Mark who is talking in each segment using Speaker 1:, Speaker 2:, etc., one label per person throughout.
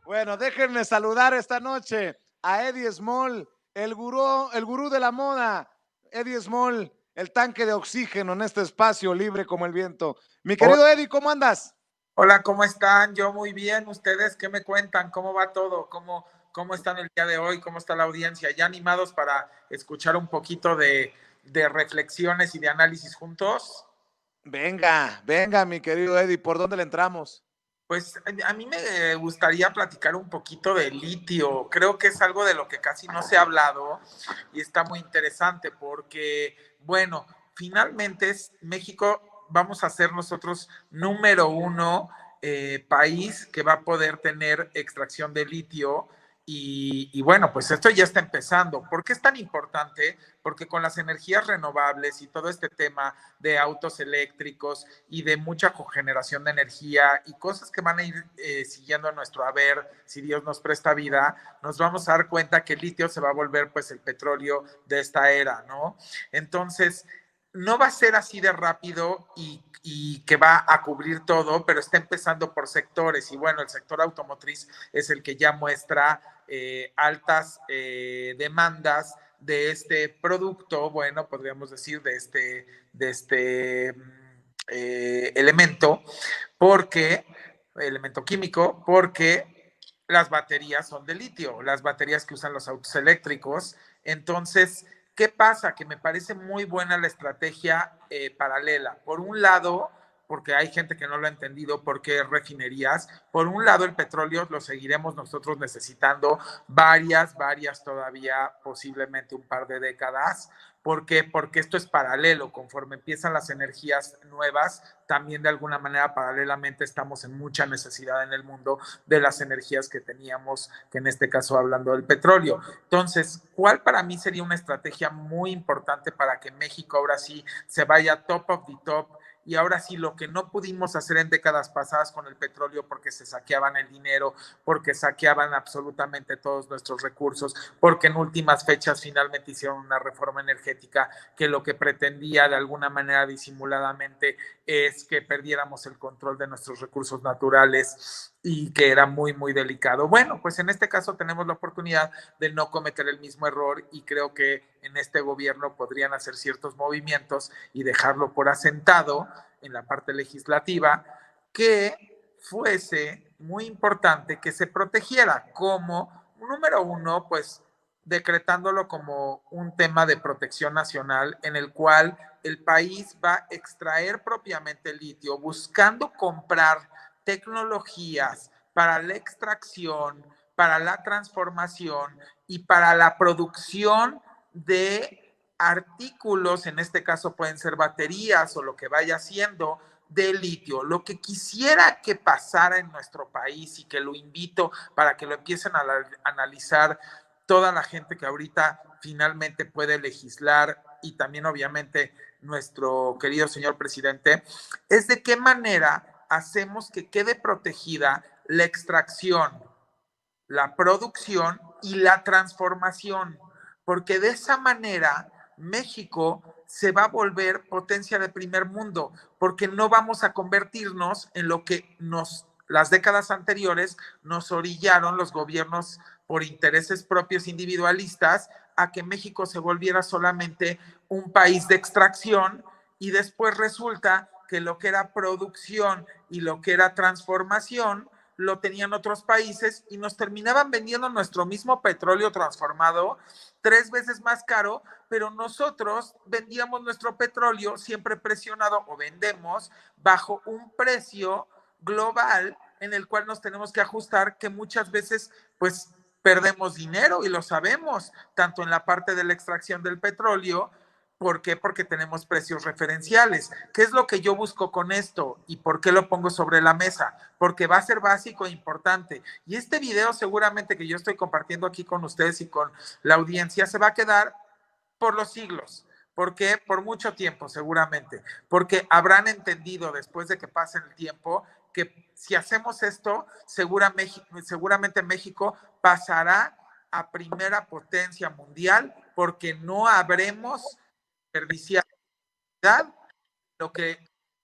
Speaker 1: Bueno, déjenme saludar esta noche a Eddie Small, el gurú de la moda. Eddie Small, el tanque de oxígeno en este espacio libre como el viento. Mi
Speaker 2: Hola,
Speaker 1: querido Eddie, ¿cómo andas?
Speaker 2: hola, ¿cómo están? Yo muy bien. ¿Ustedes qué me cuentan? ¿Cómo va todo? ¿Cómo están el día de hoy? ¿Cómo está la audiencia? ¿Ya animados para escuchar un poquito de reflexiones y de análisis juntos?
Speaker 1: Venga, venga, mi querido Eddie, ¿por dónde le entramos?
Speaker 2: Pues a mí me gustaría platicar un poquito de litio. Creo que es algo de lo que casi no se ha hablado y está muy interesante porque, bueno, finalmente es México, vamos a ser nosotros número uno país que va a poder tener extracción de litio. Y bueno, pues esto ya está empezando. ¿Por qué es tan importante? Porque con las energías renovables y todo este tema de autos eléctricos y de mucha cogeneración de energía y cosas que van a ir siguiendo a nuestro haber, si Dios nos presta vida, nos vamos a dar cuenta que el litio se va a volver pues el petróleo de esta era, ¿no? Entonces, no va a ser así de rápido y que va a cubrir todo, pero está empezando por sectores y bueno, el sector automotriz es el que ya muestra altas demandas de este producto, bueno, podríamos decir de este elemento, porque, elemento químico, porque las baterías son de litio, las baterías que usan los autos eléctricos. Entonces, ¿qué pasa? Que me parece muy buena la estrategia paralela. Por un lado, porque hay gente que no lo ha entendido, porque refinerías. Por un lado, el petróleo lo seguiremos nosotros necesitando varias todavía, posiblemente un par de décadas. ¿Por qué? Porque esto es paralelo. Conforme empiezan las energías nuevas, también de alguna manera paralelamente estamos en mucha necesidad en el mundo de las energías que teníamos, que en este caso hablando del petróleo. Entonces, ¿cuál para mí sería una estrategia muy importante para que México ahora sí se vaya top of the top? Y ahora sí, lo que no pudimos hacer en décadas pasadas con el petróleo porque se saqueaban el dinero, porque saqueaban absolutamente todos nuestros recursos, porque en últimas fechas finalmente hicieron una reforma energética que lo que pretendía de alguna manera disimuladamente es que perdiéramos el control de nuestros recursos naturales y que era muy delicado. Bueno, pues en este caso tenemos la oportunidad de no cometer el mismo error y creo que en este gobierno podrían hacer ciertos movimientos y dejarlo por asentado en la parte legislativa que fuese muy importante que se protegiera como, número uno, pues decretándolo como un tema de protección nacional en el cual el país va a extraer propiamente el litio, buscando comprar tecnologías para la extracción, para la transformación y para la producción de artículos, en este caso pueden ser baterías o lo que vaya siendo de litio. Lo que quisiera que pasara en nuestro país y que lo invito para que lo empiecen a analizar toda la gente que ahorita finalmente puede legislar y también obviamente nuestro querido señor presidente, es de qué manera hacemos que quede protegida la extracción, la producción y la transformación, porque de esa manera México se va a volver potencia de primer mundo, porque no vamos a convertirnos en lo que las décadas anteriores nos orillaron los gobiernos por intereses propios individualistas a que México se volviera solamente un país de extracción y después resulta que lo que era producción y lo que era transformación lo tenían otros países y nos terminaban vendiendo nuestro mismo petróleo transformado 3 veces más caro, pero nosotros vendíamos nuestro petróleo siempre presionado o vendemos bajo un precio global en el cual nos tenemos que ajustar, que muchas veces pues perdemos dinero y lo sabemos, tanto en la parte de la extracción del petróleo. ¿Por qué? Porque tenemos precios referenciales. ¿Qué es lo que yo busco con esto y por qué lo pongo sobre la mesa? Porque va a ser básico e importante. Y este video seguramente que yo estoy compartiendo aquí con ustedes y con la audiencia se va a quedar por los siglos. ¿Por qué? Por mucho tiempo, seguramente. Porque habrán entendido después de que pase el tiempo que si hacemos esto, seguramente México pasará a primera potencia mundial porque no habremos desperdiciado lo que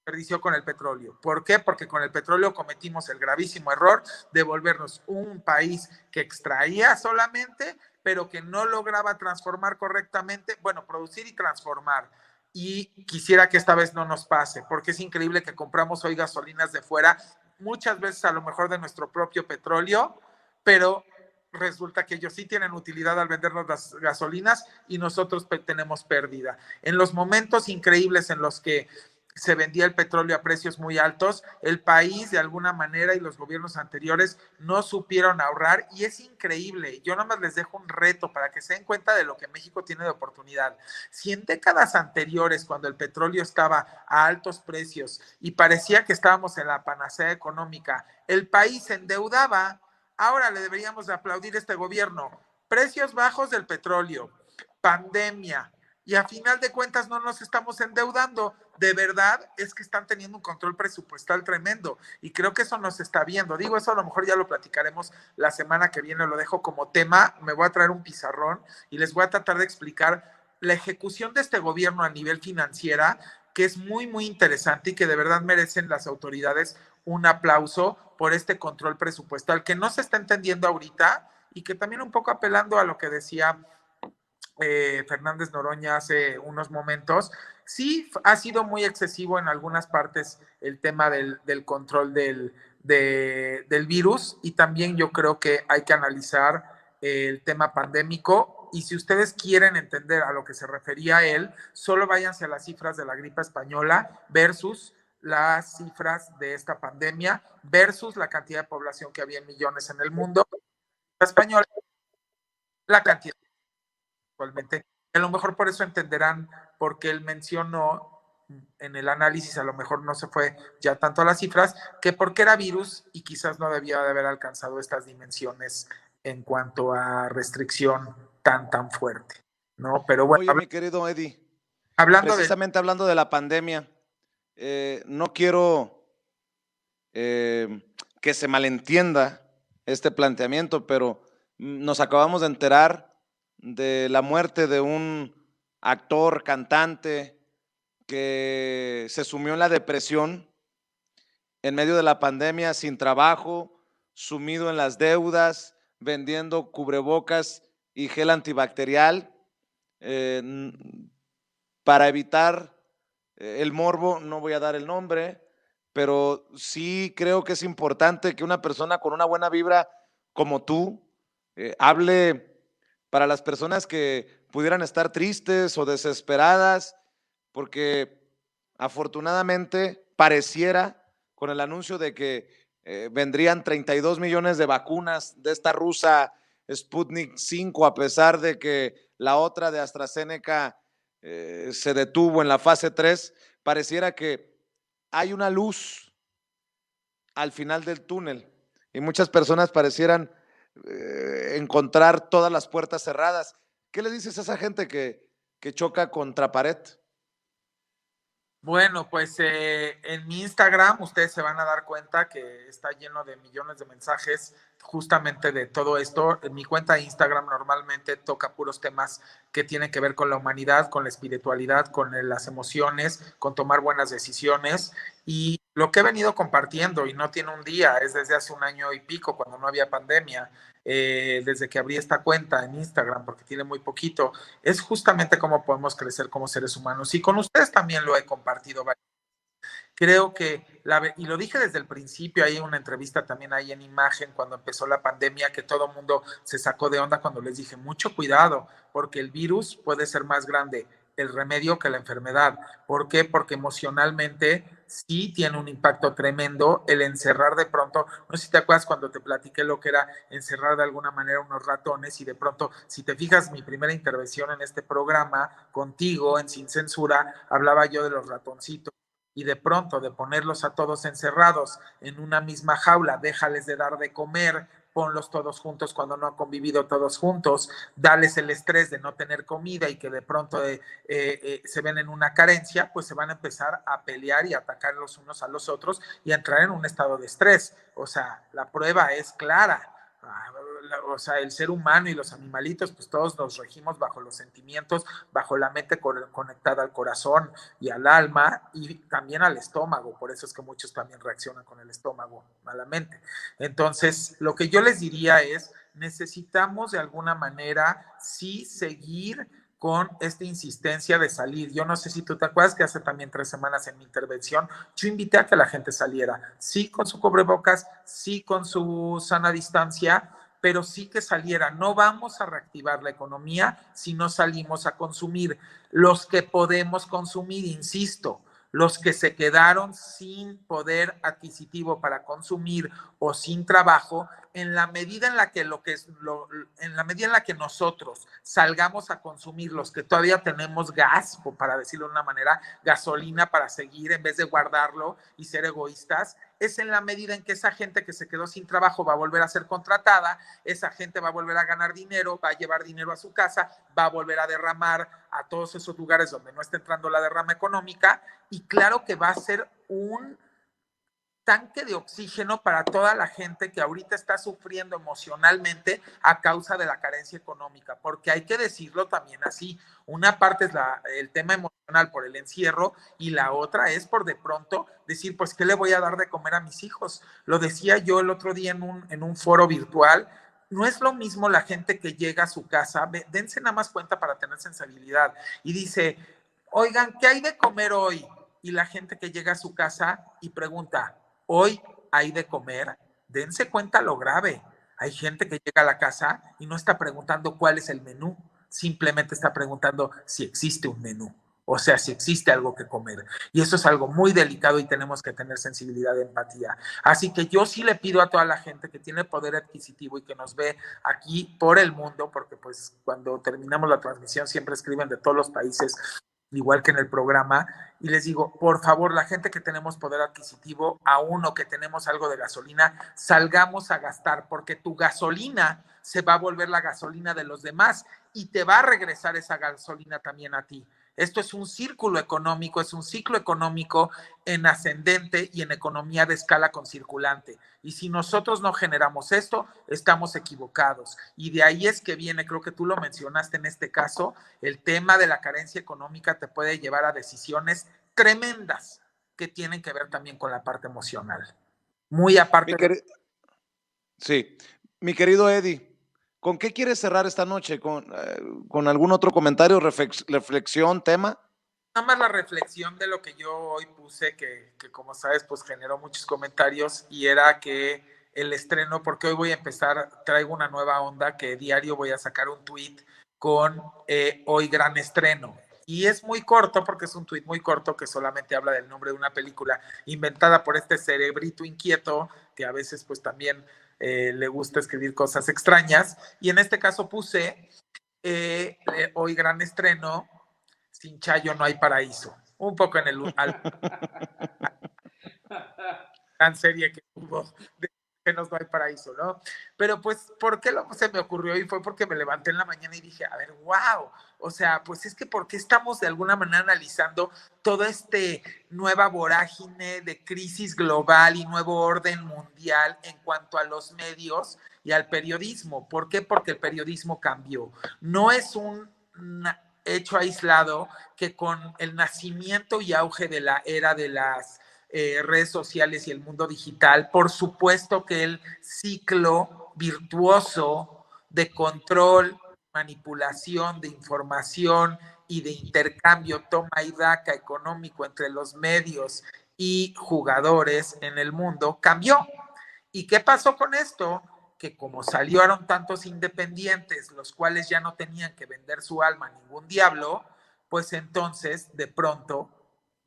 Speaker 2: desperdició con el petróleo. ¿Por qué? Porque con el petróleo cometimos el gravísimo error de volvernos un país que extraía solamente, pero que no lograba transformar correctamente, bueno, producir y transformar. Y quisiera que esta vez no nos pase, porque es increíble que compramos hoy gasolinas de fuera, muchas veces a lo mejor de nuestro propio petróleo, pero resulta que ellos sí tienen utilidad al vendernos las gasolinas y nosotros tenemos pérdida. En los momentos increíbles en los que se vendía el petróleo a precios muy altos, el país de alguna manera y los gobiernos anteriores no supieron ahorrar y es increíble. Yo nada más les dejo un reto para que se den cuenta de lo que México tiene de oportunidad. Si en décadas anteriores, cuando el petróleo estaba a altos precios y parecía que estábamos en la panacea económica, el país se endeudaba, ahora le deberíamos de aplaudir a este gobierno. Precios bajos del petróleo, pandemia, y a final de cuentas no nos estamos endeudando. De verdad es que están teniendo un control presupuestal tremendo y creo que eso nos está viendo. Digo, eso a lo mejor ya lo platicaremos la semana que viene, lo dejo como tema, me voy a traer un pizarrón y les voy a tratar de explicar la ejecución de este gobierno a nivel financiera, que es muy, muy interesante y que de verdad merecen las autoridades un aplauso por este control presupuestal que no se está entendiendo ahorita y que también un poco apelando a lo que decía Fernández Noroña hace unos momentos, sí ha sido muy excesivo en algunas partes el tema del control del virus y también yo creo que hay que analizar el tema pandémico y si ustedes quieren entender a lo que se refería él, solo váyanse a las cifras de la gripe española versus las cifras de esta pandemia versus la cantidad de población que había en millones en el mundo. La española, la cantidad actualmente. A lo mejor por eso entenderán por qué él mencionó en el análisis, a lo mejor no se fue ya tanto a las cifras, que porque era virus y quizás no debía de haber alcanzado estas dimensiones en cuanto a restricción tan fuerte, ¿no? Pero bueno,
Speaker 1: Oye, mi querido Eddie,
Speaker 2: hablando de...
Speaker 1: precisamente hablando de la pandemia, no quiero que se malentienda este planteamiento, pero nos acabamos de enterar de la muerte de un actor, cantante, que se sumió en la depresión en medio de la pandemia, sin trabajo, sumido en las deudas, vendiendo cubrebocas y gel antibacterial. Para evitar el morbo, no voy a dar el nombre, pero sí creo que es importante que una persona con una buena vibra como tú hable para las personas que pudieran estar tristes o desesperadas, porque afortunadamente pareciera con el anuncio de que vendrían 32 millones de vacunas de esta rusa Sputnik 5, a pesar de que la otra de AstraZeneca se detuvo en la fase 3, pareciera que hay una luz al final del túnel y muchas personas parecieran encontrar todas las puertas cerradas. ¿Qué le dices a esa gente que choca contra pared?
Speaker 2: Bueno, pues en mi Instagram ustedes se van a dar cuenta que está lleno de millones de mensajes justamente de todo esto. En mi cuenta de Instagram normalmente toca puros temas que tienen que ver con la humanidad, con la espiritualidad, con las emociones, con tomar buenas decisiones. Y lo que he venido compartiendo, y no tiene un día, es desde hace un año y pico, cuando no había pandemia, desde que abrí esta cuenta en Instagram, porque tiene muy poquito, es justamente cómo podemos crecer como seres humanos. Y con ustedes también lo he compartido. Creo que, y lo dije desde el principio, hay una entrevista también ahí en Imagen cuando empezó la pandemia, que todo el mundo se sacó de onda cuando les dije, mucho cuidado, porque el virus puede ser más grande el remedio que la enfermedad. ¿Por qué? Porque emocionalmente sí tiene un impacto tremendo el encerrar de pronto, no sé si te acuerdas cuando te platiqué lo que era encerrar de alguna manera unos ratones y de pronto, si te fijas, mi primera intervención en este programa contigo en Sin Censura, hablaba yo de los ratoncitos y de pronto de ponerlos a todos encerrados en una misma jaula, déjales de dar de comer, ponlos todos juntos cuando no han convivido todos juntos, dales el estrés de no tener comida y que de pronto se ven en una carencia, pues se van a empezar a pelear y a atacar los unos a los otros y a entrar en un estado de estrés. O sea, la prueba es clara. o sea, el ser humano y los animalitos, pues todos nos regimos bajo los sentimientos, bajo la mente conectada al corazón y al alma y también al estómago. Por eso es que muchos también reaccionan con el estómago malamente. Entonces, lo que yo les diría es, necesitamos de alguna manera sí seguir con esta insistencia de salir. Yo no sé si tú te acuerdas que hace también 3 semanas en mi intervención, yo invité a que la gente saliera, sí con su cubrebocas, sí con su sana distancia, pero sí que saliera. No vamos a reactivar la economía si no salimos a consumir. Los que podemos consumir, insisto, los que se quedaron sin poder adquisitivo para consumir o sin trabajo, en la medida en la que en la medida en la que nosotros salgamos a consumir, los que todavía tenemos gas, o para decirlo de una manera, gasolina para seguir en vez de guardarlo y ser egoístas, es en la medida en que esa gente que se quedó sin trabajo va a volver a ser contratada, esa gente va a volver a ganar dinero, va a llevar dinero a su casa, va a volver a derramar a todos esos lugares donde no está entrando la derrama económica, y claro que va a ser un tanque de oxígeno para toda la gente que ahorita está sufriendo emocionalmente a causa de la carencia económica, porque hay que decirlo también así, una parte es el tema emocional por el encierro y la otra es por de pronto decir, pues, ¿qué le voy a dar de comer a mis hijos? Lo decía yo el otro día en un foro virtual, no es lo mismo la gente que llega a su casa, dense nada más cuenta para tener sensibilidad, y dice, oigan, ¿qué hay de comer hoy? Y la gente que llega a su casa y pregunta, hoy hay de comer, dense cuenta lo grave. Hay gente que llega a la casa y no está preguntando cuál es el menú, simplemente está preguntando si existe un menú, o sea, si existe algo que comer. Y eso es algo muy delicado y tenemos que tener sensibilidad de empatía. Así que yo sí le pido a toda la gente que tiene poder adquisitivo y que nos ve aquí por el mundo, porque pues cuando terminamos la transmisión siempre escriben de todos los países, igual que en el programa, y les digo, por favor, la gente que tenemos poder adquisitivo, a uno que tenemos algo de gasolina, salgamos a gastar, porque tu gasolina se va a volver la gasolina de los demás y te va a regresar esa gasolina también a ti. Esto es un círculo económico, es un ciclo económico en ascendente y en economía de escala con circulante. Y si nosotros no generamos esto, estamos equivocados. Y de ahí es que viene, creo que tú lo mencionaste en este caso, el tema de la carencia económica te puede llevar a decisiones tremendas que tienen que ver también con la parte emocional. Muy aparte de...
Speaker 1: Sí, mi querido Eddie, ¿con qué quieres cerrar esta noche? ¿Con algún otro comentario, reflexión, tema?
Speaker 2: Nada más la reflexión de lo que yo hoy puse, que como sabes, pues generó muchos comentarios, y era que el estreno, porque hoy voy a empezar, traigo una nueva onda, que diario voy a sacar un tweet con hoy gran estreno. Y es muy corto, porque es un tweet muy corto que solamente habla del nombre de una película inventada por este cerebrito inquieto, que a veces pues también le gusta escribir cosas extrañas. Y en este caso puse hoy gran estreno, sin Chayo no hay paraíso. Un poco en el tan serie que hubo de que no hay paraíso, ¿no? Pero pues, ¿por qué se me ocurrió? Y fue porque me levanté en la mañana y dije, a ver, wow, o sea, pues es que ¿por qué estamos de alguna manera analizando toda este nueva vorágine de crisis global y nuevo orden mundial en cuanto a los medios y al periodismo? ¿Por qué? Porque el periodismo cambió. No es un hecho aislado que con el nacimiento y auge de la era de las redes sociales y el mundo digital, por supuesto que el ciclo virtuoso de control, manipulación de información y de intercambio, toma y daca económico entre los medios y jugadores en el mundo cambió. ¿Y qué pasó con esto? Que como salieron tantos independientes, los cuales ya no tenían que vender su alma a ningún diablo, pues entonces de pronto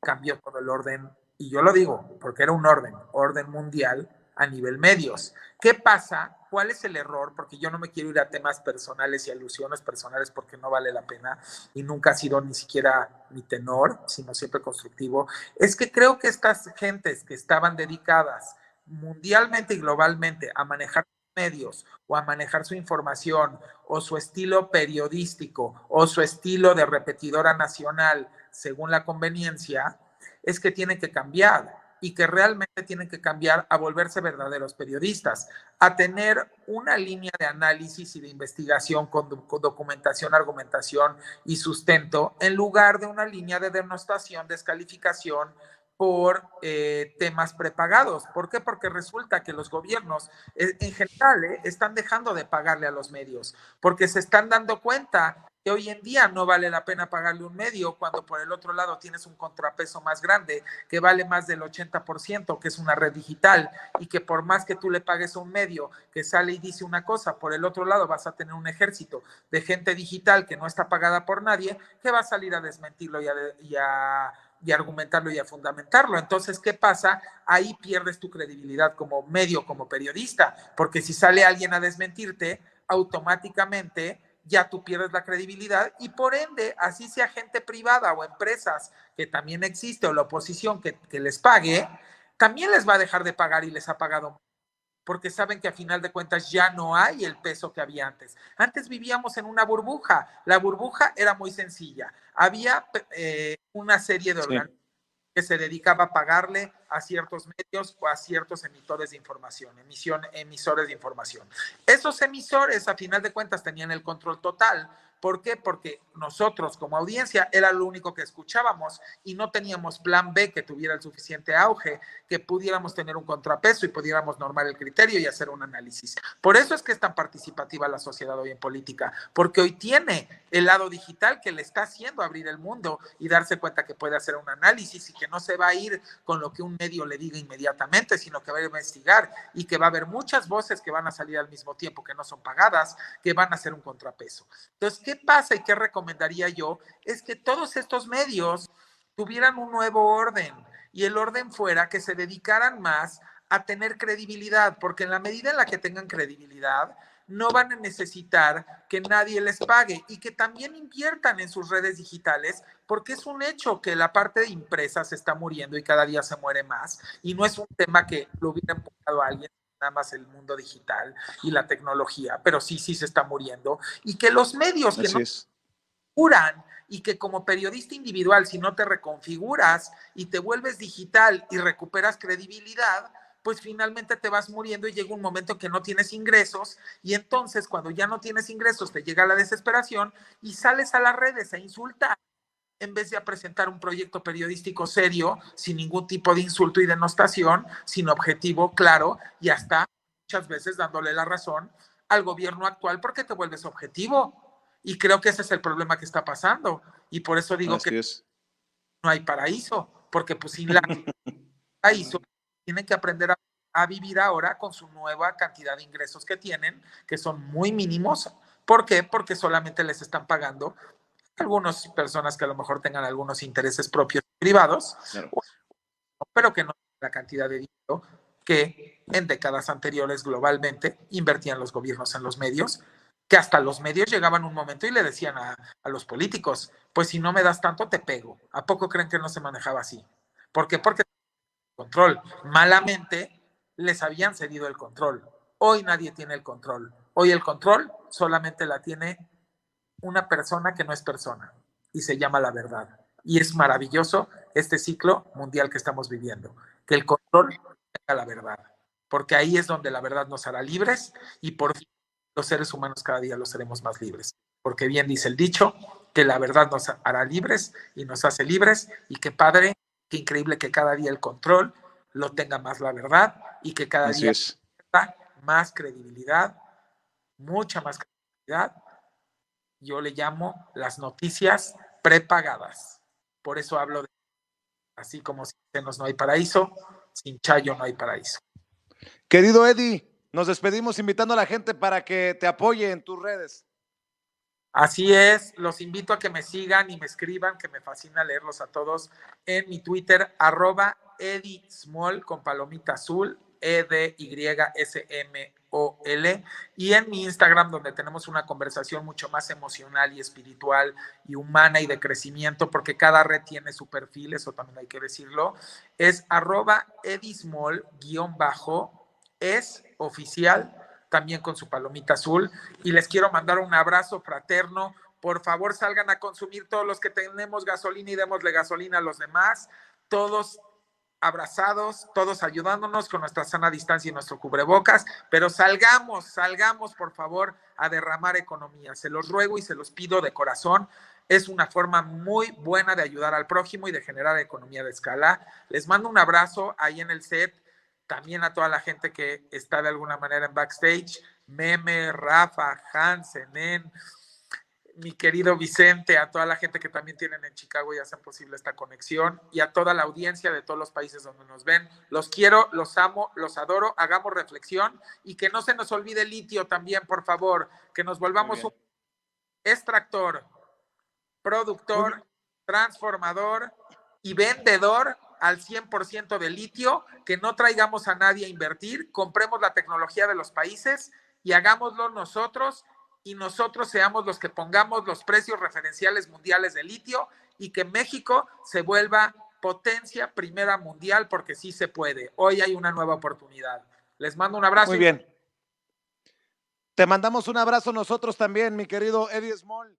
Speaker 2: cambió todo el orden. Y yo lo digo porque era un orden mundial a nivel medios. ¿Qué pasa? ¿Cuál es el error? Porque yo no me quiero ir a temas personales y alusiones personales porque no vale la pena y nunca ha sido ni siquiera mi tenor, sino siempre constructivo. Es que creo que estas gentes que estaban dedicadas mundialmente y globalmente a manejar medios o a manejar su información o su estilo periodístico o su estilo de repetidora nacional según la conveniencia, es que tiene que cambiar. y que realmente tienen que cambiar a volverse verdaderos periodistas, a tener una línea de análisis y de investigación con documentación, argumentación y sustento, en lugar de una línea de denostación, descalificación por temas prepagados. ¿Por qué? Porque resulta que los gobiernos en general están dejando de pagarle a los medios, porque se están dando cuenta que hoy en día no vale la pena pagarle un medio cuando por el otro lado tienes un contrapeso más grande que vale más del 80%, que es una red digital, y que por más que tú le pagues a un medio que sale y dice una cosa, por el otro lado vas a tener un ejército de gente digital que no está pagada por nadie, que va a salir a desmentirlo y argumentarlo y a fundamentarlo. Entonces, ¿qué pasa? Ahí pierdes tu credibilidad como medio, como periodista, porque si sale alguien a desmentirte, automáticamente ya tú pierdes la credibilidad y por ende, así sea gente privada o empresas que también existe o la oposición que les pague, también les va a dejar de pagar y les ha pagado porque saben que a final de cuentas ya no hay el peso que había antes. Antes vivíamos en una burbuja. La burbuja era muy sencilla. Había una serie de organismos que se dedicaba a pagarle a ciertos medios o a ciertos emisores de información, emisores de información. Esos emisores, a final de cuentas, tenían el control total. ¿Por qué? Porque nosotros como audiencia era lo único que escuchábamos y no teníamos plan B que tuviera el suficiente auge, que pudiéramos tener un contrapeso y pudiéramos normar el criterio y hacer un análisis. Por eso es que es tan participativa la sociedad hoy en política, porque hoy tiene el lado digital que le está haciendo abrir el mundo y darse cuenta que puede hacer un análisis y que no se va a ir con lo que un medio le diga inmediatamente, sino que va a investigar y que va a haber muchas voces que van a salir al mismo tiempo, que no son pagadas, que van a hacer un contrapeso. Entonces, ¿qué pasa y qué recomendaría yo? Es que todos estos medios tuvieran un nuevo orden y el orden fuera que se dedicaran más a tener credibilidad, porque en la medida en la que tengan credibilidad, no van a necesitar que nadie les pague y que también inviertan en sus redes digitales, porque es un hecho que la parte de impresa se está muriendo y cada día se muere más, y no es un tema que lo hubiera empujado a alguien, nada más el mundo digital y la tecnología, pero sí se está muriendo, y que los medios que no curan y que como periodista individual, si no te reconfiguras y te vuelves digital y recuperas credibilidad, pues finalmente te vas muriendo y llega un momento que no tienes ingresos y entonces cuando ya no tienes ingresos te llega la desesperación y sales a las redes a insultar en vez de a presentar un proyecto periodístico serio, sin ningún tipo de insulto y denostación, sin objetivo claro y hasta muchas veces dándole la razón al gobierno actual porque te vuelves objetivo. Y creo que ese es el problema que está pasando. Y por eso digo que no hay paraíso, porque pues sin la paraíso tienen que aprender a vivir ahora con su nueva cantidad de ingresos que tienen, que son muy mínimos. ¿Por qué? Porque solamente les están pagando algunas personas que a lo mejor tengan algunos intereses propios privados, claro, pero que no la cantidad de dinero que en décadas anteriores globalmente invertían los gobiernos en los medios, que hasta los medios llegaban un momento y le decían a los políticos, pues si no me das tanto te pego. ¿A poco creen que no se manejaba así? ¿Por qué? Porque control. Malamente les habían cedido el control. Hoy nadie tiene el control. Hoy el control solamente la tiene una persona que no es persona y se llama la verdad. Y es maravilloso este ciclo mundial que estamos viviendo, que el control tenga la verdad, porque ahí es donde la verdad nos hará libres y por fin los seres humanos cada día los seremos más libres. Porque bien dice el dicho, que la verdad nos hará libres y nos hace libres y qué padre, qué increíble que cada día el control lo tenga más la verdad y que cada día tenga más credibilidad, mucha más credibilidad. Yo le llamo las noticias prepagadas. Por eso hablo de, así como sin senos no hay paraíso, sin Chayo no hay paraíso.
Speaker 1: Querido Eddie, nos despedimos invitando a la gente para que te apoye en tus redes.
Speaker 2: Así es, los invito a que me sigan y me escriban, que me fascina leerlos a todos en mi Twitter, @EddieSmall con palomita azul, EDYSMOL, y en mi Instagram, donde tenemos una conversación mucho más emocional y espiritual y humana y de crecimiento, porque cada red tiene su perfil, eso también hay que decirlo, es @EddieSmall_es oficial, también con su palomita azul, y les quiero mandar un abrazo fraterno. Por favor, salgan a consumir todos los que tenemos gasolina y démosle gasolina a los demás. Todos abrazados, todos ayudándonos con nuestra sana distancia y nuestro cubrebocas, pero salgamos por favor a derramar economía. Se los ruego y se los pido de corazón. Es una forma muy buena de ayudar al prójimo y de generar economía de escala. Les mando un abrazo ahí en el set, también a toda la gente que está de alguna manera en backstage, Meme, Rafa, Hansen, Nen, mi querido Vicente, a toda la gente que también tienen en Chicago y hacen posible esta conexión, y a toda la audiencia de todos los países donde nos ven. Los quiero, los amo, los adoro, hagamos reflexión y que no se nos olvide el litio también, por favor, que nos volvamos un extractor, productor, transformador y vendedor al 100% de litio, que no traigamos a nadie a invertir, compremos la tecnología de los países y hagámoslo nosotros, y nosotros seamos los que pongamos los precios referenciales mundiales de litio y que México se vuelva potencia primera mundial, porque sí se puede. Hoy hay una nueva oportunidad. Les mando un abrazo.
Speaker 1: Muy bien. Te mandamos un abrazo nosotros también, mi querido Eddie Small.